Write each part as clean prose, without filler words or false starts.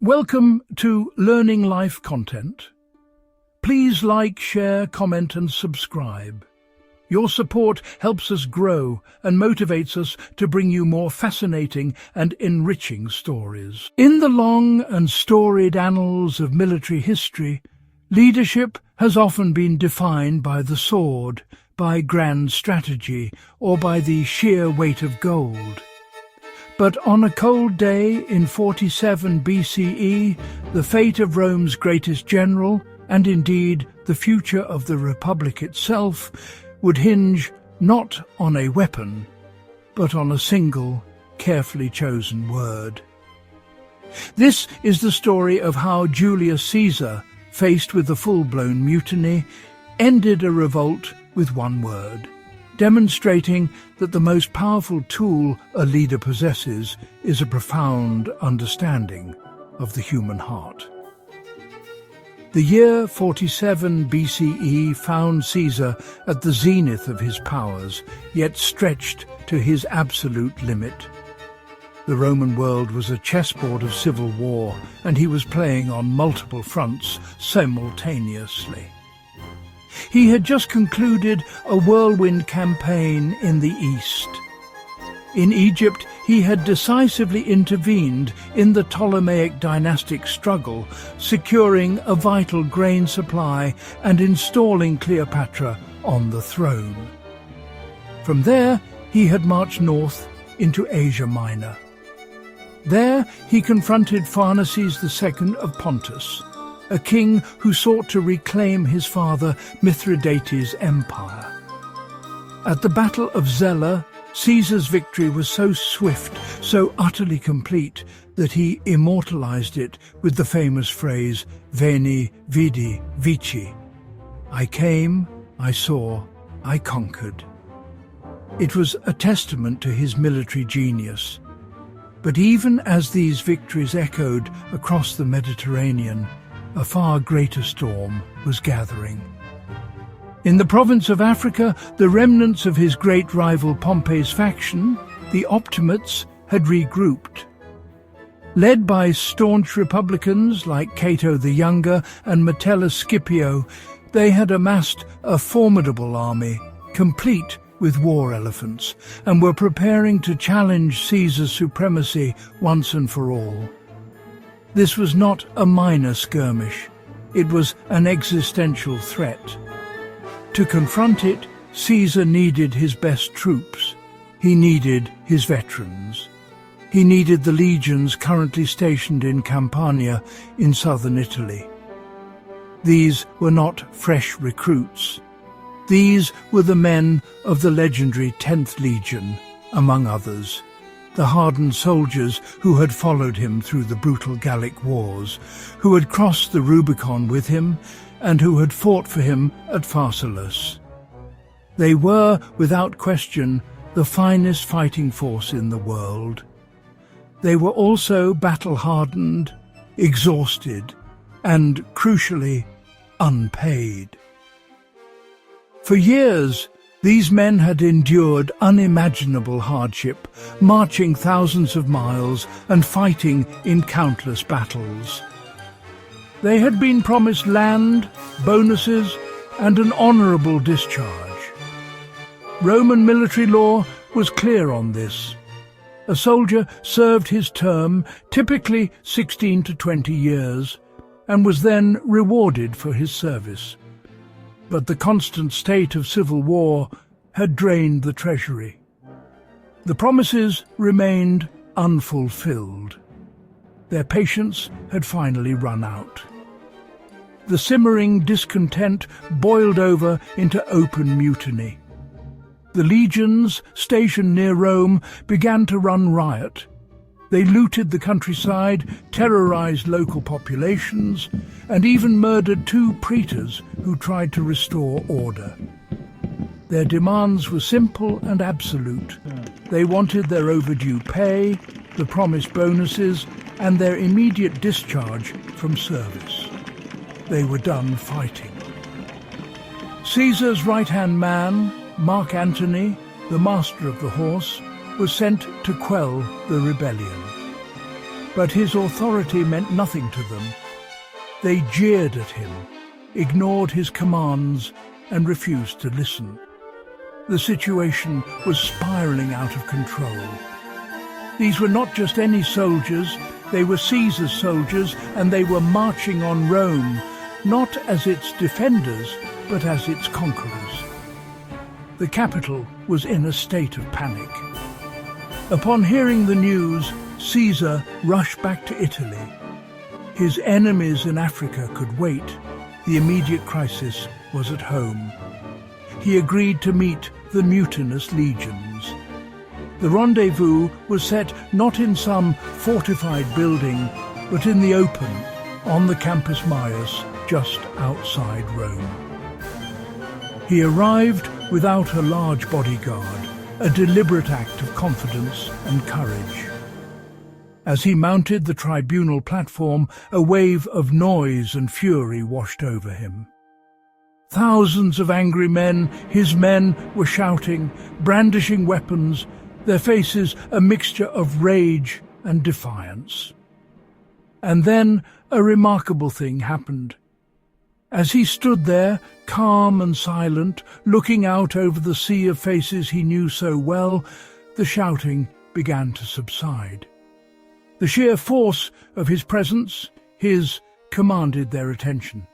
Welcome to Learning Life Content. Please like, share, comment and subscribe. Your support helps us grow and motivates us to bring you more fascinating and enriching stories. In the long and storied annals of military history, leadership has often been defined by the sword, by grand strategy, or by the sheer weight of gold. But on a cold day in 47 BCE, the fate of Rome's greatest general, and indeed the future of the Republic itself, would hinge not on a weapon, but on a single, carefully chosen word. This is the story of how Julius Caesar, faced with a full-blown mutiny, ended a revolt with one word, demonstrating that the most powerful tool a leader possesses is a profound understanding of the human heart. The year 47 BCE found Caesar at the zenith of his powers, yet stretched to his absolute limit. The Roman world was a chessboard of civil war, and he was playing on multiple fronts simultaneously. He had just concluded a whirlwind campaign in the east. In Egypt, he had decisively intervened in the Ptolemaic dynastic struggle, securing a vital grain supply and installing Cleopatra on the throne. From there, he had marched north into Asia Minor. There, he confronted Pharnaces II of Pontus, a king who sought to reclaim his father Mithridates' empire. At the Battle of Zela, Caesar's victory was so swift, so utterly complete, that he immortalized it with the famous phrase, Veni, Vidi, Vici. I came, I saw, I conquered. It was a testament to his military genius. But even as these victories echoed across the Mediterranean, a far greater storm was gathering. In the province of Africa, the remnants of his great rival Pompey's faction, the Optimates, had regrouped. Led by staunch republicans like Cato the Younger and Metellus Scipio, they had amassed a formidable army, complete with war elephants, and were preparing to challenge Caesar's supremacy once and for all. This was not a minor skirmish. It was an existential threat. To confront it, Caesar needed his best troops. He needed his veterans. He needed the legions currently stationed in Campania in southern Italy. These were not fresh recruits. These were the men of the legendary 10th Legion, among others. The hardened soldiers who had followed him through the brutal Gallic Wars, who had crossed the Rubicon with him, and who had fought for him at Pharsalus. They were, without question, the finest fighting force in the world. They were also battle-hardened, exhausted, and, crucially, unpaid. For years, these men had endured unimaginable hardship, marching thousands of miles and fighting in countless battles. They had been promised land, bonuses, and an honourable discharge. Roman military law was clear on this. A soldier served his term, typically 16 to 20 years, and was then rewarded for his service. But the constant state of civil war had drained the treasury. The promises remained unfulfilled. Their patience had finally run out. The simmering discontent boiled over into open mutiny. The legions stationed near Rome began to run riot. They looted the countryside, terrorized local populations, and even murdered 2 praetors who tried to restore order. Their demands were simple and absolute. They wanted their overdue pay, the promised bonuses, and their immediate discharge from service. They were done fighting. Caesar's right-hand man, Mark Antony, the master of the horse, was sent to quell the rebellion. But his authority meant nothing to them. They jeered at him, ignored his commands, and refused to listen. The situation was spiraling out of control. These were not just any soldiers, they were Caesar's soldiers, and they were marching on Rome, not as its defenders, but as its conquerors. The capital was in a state of panic. Upon hearing the news, Caesar rushed back to Italy. His enemies in Africa could wait. The immediate crisis was at home. He agreed to meet the mutinous legions. The rendezvous was set not in some fortified building, but in the open, on the Campus Martius, just outside Rome. He arrived without a large bodyguard, a deliberate act of confidence and courage. As he mounted the tribunal platform, a wave of noise and fury washed over him. Thousands of angry men, his men, were shouting, brandishing weapons, their faces a mixture of rage and defiance. And then a remarkable thing happened. As he stood there, calm and silent, looking out over the sea of faces he knew so well, the shouting began to subside. The sheer force of his presence, commanded their attention.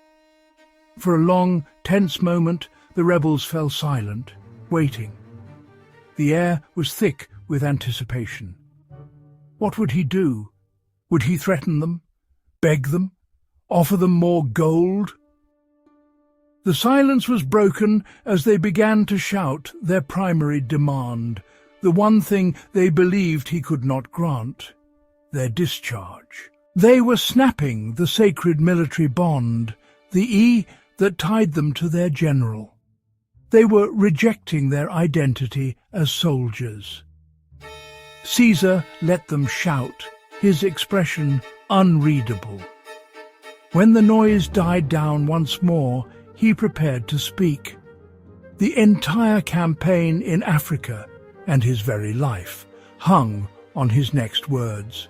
For a long, tense moment, the rebels fell silent, waiting. The air was thick with anticipation. What would he do? Would he threaten them? Beg them? Offer them more gold? The silence was broken as they began to shout their primary demand, the one thing they believed he could not grant, their discharge. They were snapping the sacred military bond, the E that tied them to their general. They were rejecting their identity as soldiers. Caesar let them shout, his expression unreadable. When the noise died down once more, he prepared to speak. The entire campaign in Africa and his very life hung on his next words.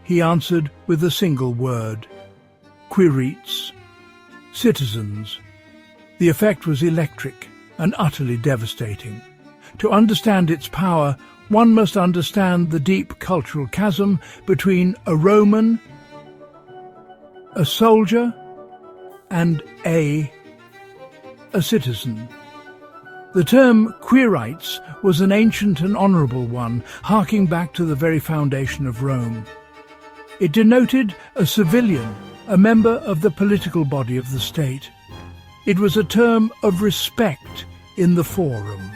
He answered with a single word: Quirites, citizens. The effect was electric and utterly devastating. To understand its power, one must understand the deep cultural chasm between a Roman, a soldier, and a citizen. The term Quirites was an ancient and honourable one, harking back to the very foundation of Rome. It denoted a civilian, a member of the political body of the state. It was a term of respect in the forum,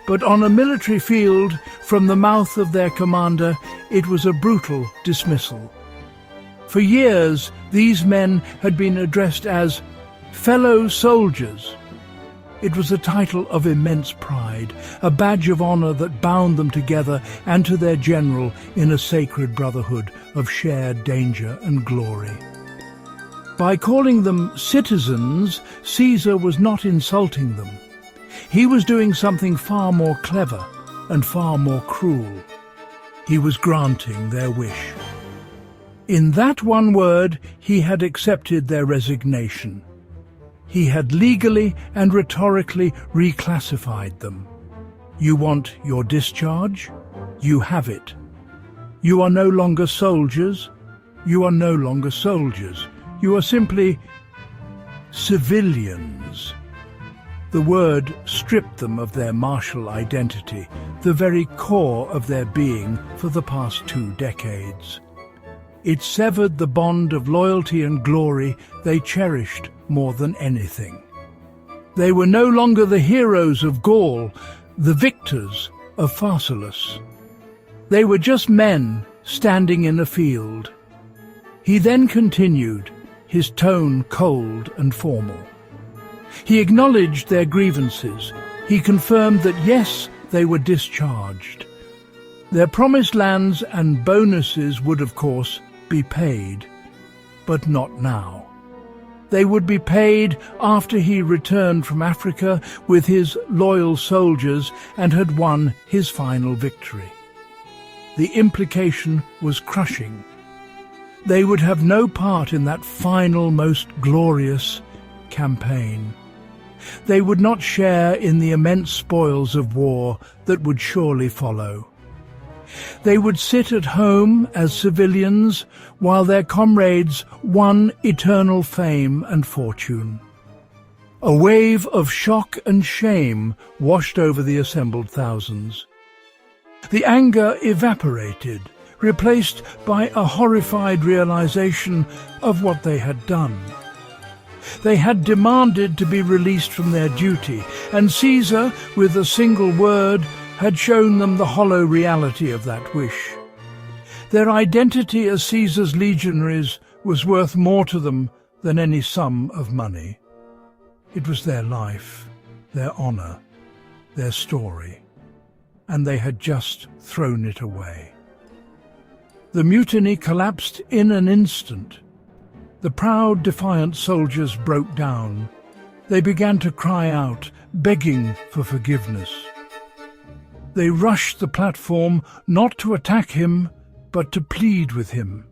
but on a military field, from the mouth of their commander, it was a brutal dismissal. For years, these men had been addressed as fellow soldiers. It was a title of immense pride, a badge of honour that bound them together and to their general in a sacred brotherhood of shared danger and glory. By calling them citizens, Caesar was not insulting them. He was doing something far more clever and far more cruel. He was granting their wish. In that one word, he had accepted their resignation. He had legally and rhetorically reclassified them. You want your discharge? You have it. You are no longer soldiers. You are no longer soldiers. You are simply civilians. The word stripped them of their martial identity, the very core of their being for the past 2 decades. It severed the bond of loyalty and glory they cherished more than anything. They were no longer the heroes of Gaul, the victors of Pharsalus. They were just men standing in a field. He then continued, his tone cold and formal. He acknowledged their grievances. He confirmed that yes, they were discharged. Their promised lands and bonuses would, of course, be paid, but not now. They would be paid after he returned from Africa with his loyal soldiers and had won his final victory. The implication was crushing. They would have no part in that final, most glorious campaign. They would not share in the immense spoils of war that would surely follow. They would sit at home as civilians while their comrades won eternal fame and fortune. A wave of shock and shame washed over the assembled thousands. The anger evaporated, replaced by a horrified realization of what they had done. They had demanded to be released from their duty, and Caesar, with a single word, had shown them the hollow reality of that wish. Their identity as Caesar's legionaries was worth more to them than any sum of money. It was their life, their honor, their story, and they had just thrown it away. The mutiny collapsed in an instant. The proud, defiant soldiers broke down. They began to cry out, begging for forgiveness. They rushed the platform not to attack him, but to plead with him.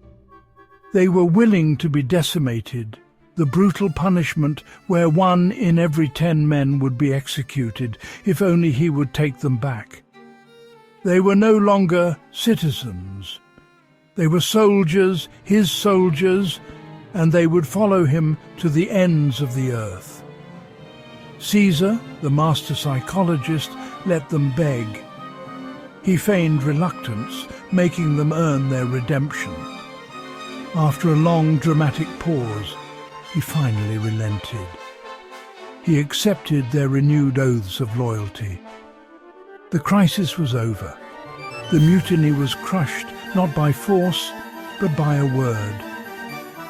They were willing to be decimated, the brutal punishment where 1 in every 10 men would be executed if only he would take them back. They were no longer citizens. They were soldiers, his soldiers, and they would follow him to the ends of the earth. Caesar, the master psychologist, let them beg. He feigned reluctance, making them earn their redemption. After a long, dramatic pause, he finally relented. He accepted their renewed oaths of loyalty. The crisis was over. The mutiny was crushed, not by force, but by a word.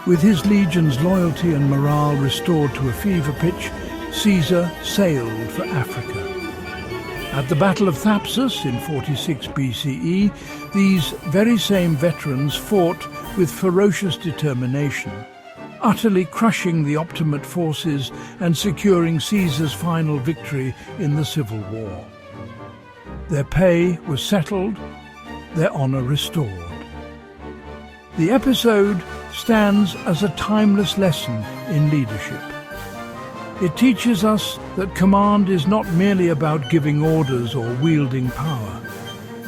With his legion's loyalty and morale restored to a fever pitch, Caesar sailed for Africa. At the Battle of Thapsus in 46 BCE, these very same veterans fought with ferocious determination, utterly crushing the Optimate forces and securing Caesar's final victory in the civil war. Their pay was settled, their honor restored. The episode stands as a timeless lesson in leadership. It teaches us that command is not merely about giving orders or wielding power.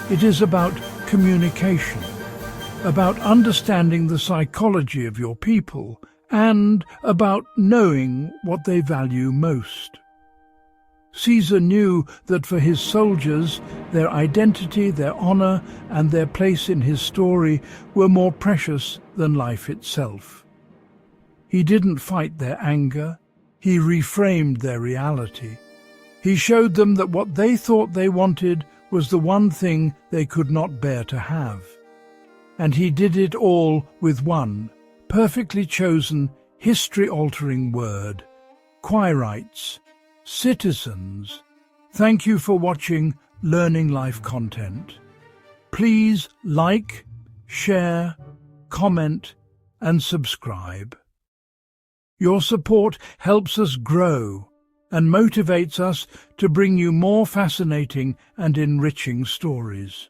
It is about communication, about understanding the psychology of your people, and about knowing what they value most. Caesar knew that for his soldiers, their identity, their honor, and their place in his story were more precious than life itself. He didn't fight their anger. He reframed their reality. He showed them that what they thought they wanted was the one thing they could not bear to have. And he did it all with one, perfectly chosen, history-altering word: Quirites, citizens. Thank you for watching Learning Life content. Please like, share, comment, and subscribe. Your support helps us grow and motivates us to bring you more fascinating and enriching stories.